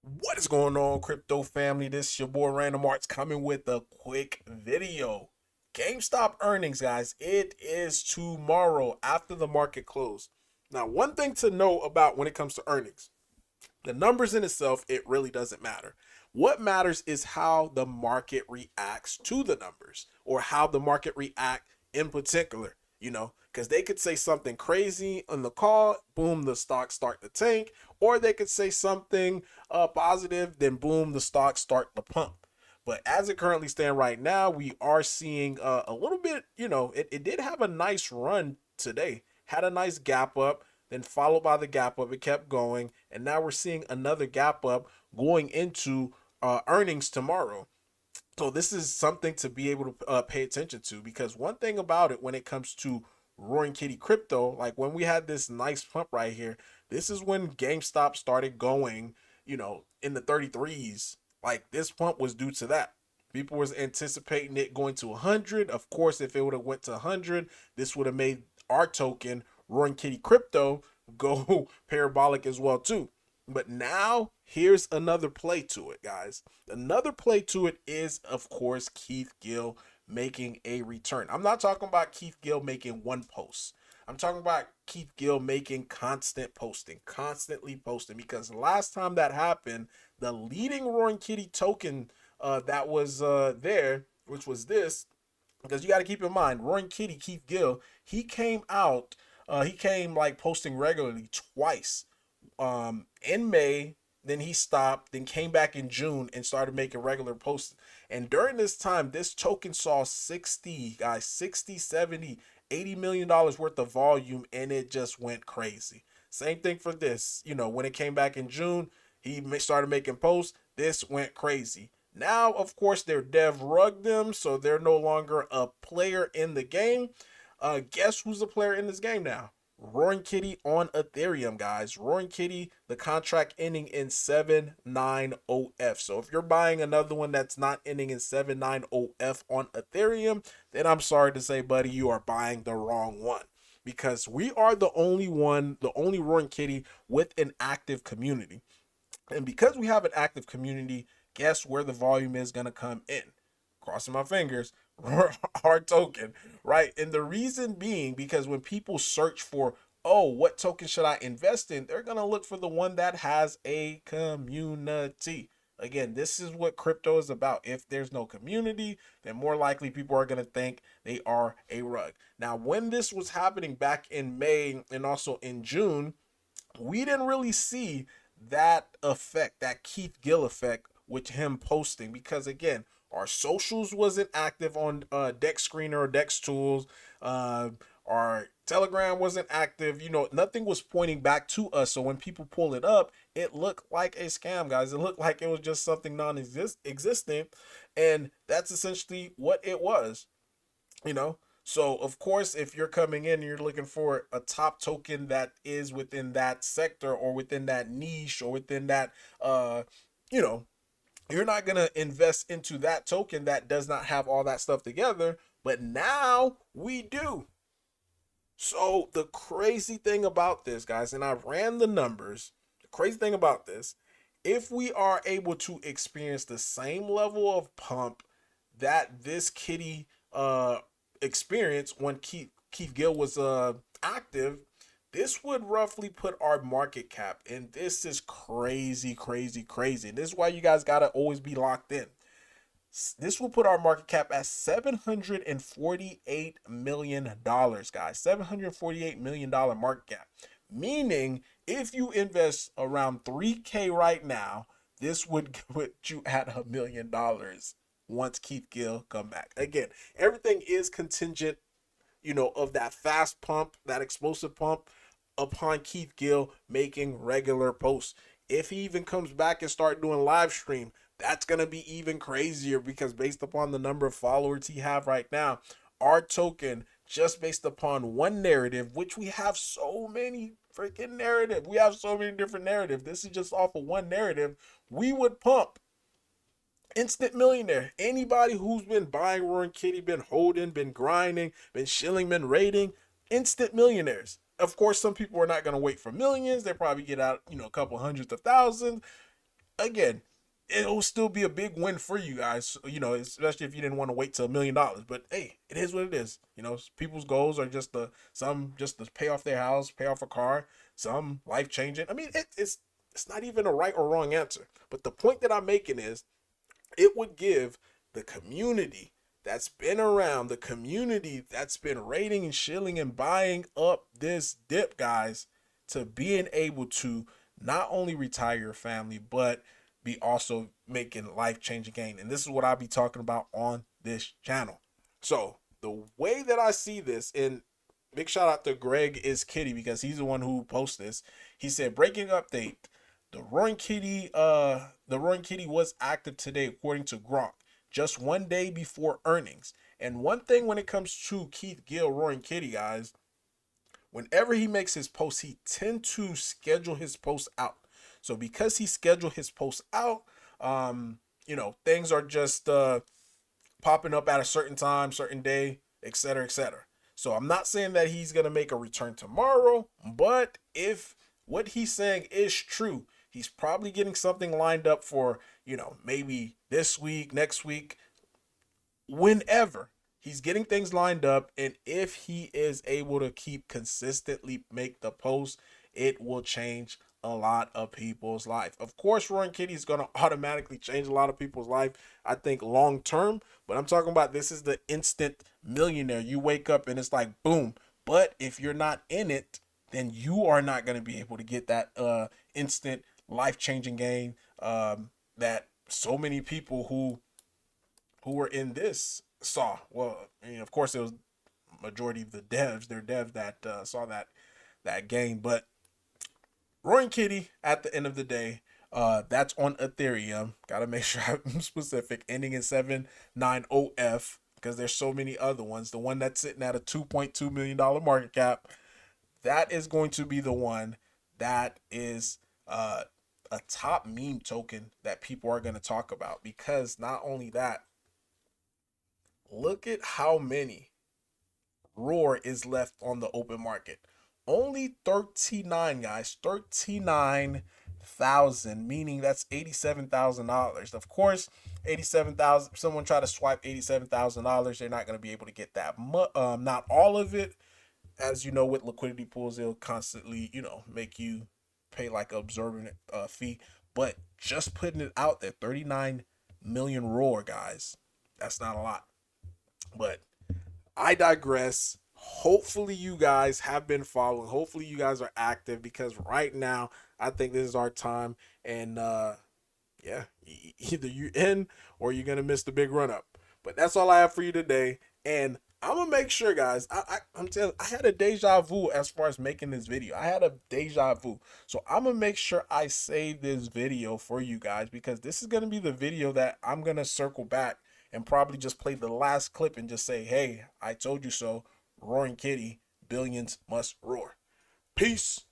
What is going on, crypto family? This is your boy Random Arts coming with a quick video. GameStop earnings, guys. It is tomorrow after the market close. Now, one thing to know about when it comes to earnings, the numbers in itself, it really doesn't matter. What matters is how the market reacts to the numbers or how the market react in particular, because they could say something crazy on the call, boom, the stocks start to tank, or they could say something positive, then boom, the stocks start to pump. But as it currently stands right now, we are seeing a little bit, it did have a nice run today, had a nice gap up, then followed by the gap up. It kept going, and now we're seeing another gap up going into earnings tomorrow. So this is something to be able to pay attention to, because one thing about it when it comes to Roaring Kitty crypto, like when we had this nice pump right here, this is when GameStop started going, in the 33s. Like this pump was due to that. People was anticipating it going to 100. Of course, if it would have went to 100, this would have made our token Roaring Kitty crypto go parabolic as well too. But now here's another play to it, guys. Another play to it is, of course, Keith Gill making a return. I'm not talking about Keith Gill making one post. I'm talking about Keith Gill making constant posting, constantly posting. Because last time that happened, the leading Roaring Kitty token that was there, which was this, because you got to keep in mind, Roaring Kitty, Keith Gill, he came out, he came like posting regularly twice in May. Then he stopped, then came back in June and started making regular posts. And during this time, this token saw 60, guys, 60, 70, $80 million worth of volume, and it just went crazy. Same thing for this. When it came back in June, he started making posts. This went crazy. Now, of course, they're dev rugged them, so they're no longer a player in the game. Guess who's a player in this game now? Roaring Kitty on Ethereum, guys. Roaring Kitty, the contract ending in 790F. So if you're buying another one that's not ending in 790F on Ethereum, then I'm sorry to say, buddy, you are buying the wrong one. Because we are the only one, the only Roaring Kitty with an active community. And because we have an active community, guess where the volume is going to come in? Crossing my fingers, our token, right? And the reason being because when people search for, oh, what token should I invest in? They're going to look for the one that has a community. Again, this is what crypto is about. If there's no community, then more likely people are going to think they are a rug. Now, when this was happening back in May and also in June, we didn't really see that effect, that Keith Gill effect with him posting, because again, our socials wasn't active on Dex Screener or Dex Tools. Our Telegram wasn't active. Nothing was pointing back to us. So when people pull it up, it looked like a scam, guys. It looked like it was just something non-existent, and that's essentially what it was you know so of course, if you're coming in and you're looking for a top token that is within that sector or within that niche or within that you know you're not going to invest into that token that does not have all that stuff together. But now we do. So the crazy thing about this, guys, and I ran the numbers, the crazy thing about this, if we are able to experience the same level of pump that this kitty experienced when Keith Gill was active, this would roughly put our market cap, and this is crazy, crazy, crazy. And this is why you guys gotta always be locked in. This will put our market cap at $748 million, guys. $748 million market cap. Meaning, if you invest around 3K right now, this would put you at $1 million once Keith Gill come back. Again, everything is contingent, of that fast pump, that explosive pump upon Keith Gill making regular posts. If he even comes back and start doing live stream, that's gonna be even crazier, because based upon the number of followers he have right now, our token, just based upon one narrative, which we have so many freaking narrative, we have so many different narratives. This is just off of one narrative. We would pump instant millionaire. Anybody who's been buying Roaring Kitty, been holding, been grinding, been shilling, been raiding, instant millionaires. Of course, some people are not going to wait for millions. They probably get out, a couple hundreds of thousands. again, it'll still be a big win for you guys, you know, especially if you didn't want to wait till $1 million. But hey, it is what it is. You know, people's goals are just some just to pay off their house, pay off a car, some life changing. I mean, it's not even a right or wrong answer. But the point that I'm making is it would give the community that's been around, the community that's been rating and shilling and buying up this dip, guys, to being able to not only retire your family, but be also making life changing gain. And this is what I'll be talking about on this channel. So the way that I see this, and big shout out to Greg is Kitty because he's the one who posted this. He said, breaking update. The Roaring Kitty was active today according to Gronk, just one day before earnings. And one thing when it comes to Keith Gill, Roaring Kitty, guys, whenever he makes his posts, he tend to schedule his posts out. So because he scheduled his posts out, you know, things are just popping up at a certain time, certain day, etc., etc. So I'm not saying that he's gonna make a return tomorrow, but if what he's saying is true, he's probably getting something lined up for, you know, maybe this week, next week, whenever. He's getting things lined up, and if he is able to keep consistently make the post, it will change a lot of people's life. Of course, Roaring Kitty is going to automatically change a lot of people's life, I think, long term. But I'm talking about this is the instant millionaire. You wake up and it's like, boom. But if you're not in it, then you are not going to be able to get that instant life-changing gain that so many people who were in this saw. Well, I mean, of course, it was majority of the devs, they're devs that saw that game. But Roaring Kitty, at the end of the day, that's on Ethereum. Gotta make sure I'm specific. Ending in 790F because there's so many other ones. The one that's sitting at a $2.2 million market cap, that is going to be the one that is a top meme token that people are going to talk about. Because not only that, look at how many Roar is left on the open market. Only 39, guys. 39,000, meaning that's $87,000. Of course, 87,000. Someone try to swipe $87,000. They're not going to be able to get that. Not all of it. As you know, with liquidity pools, they'll constantly, you know, make you pay like an observant fee. But just putting it out there, 39 million Roar, guys. That's not a lot. But I digress. Hopefully you guys have been following. Hopefully you guys are active because right now I think this is our time. And yeah, either you're in or you're gonna miss the big run up. But that's all I have for you today. And I'm gonna make sure, guys. I'm telling. I had a deja vu as far as making this video. I had a deja vu, so I'm gonna make sure I save this video for you guys because this is gonna be the video that I'm gonna circle back and probably just play the last clip and just say, "Hey, I told you so." Roaring Kitty, billions must roar. Peace.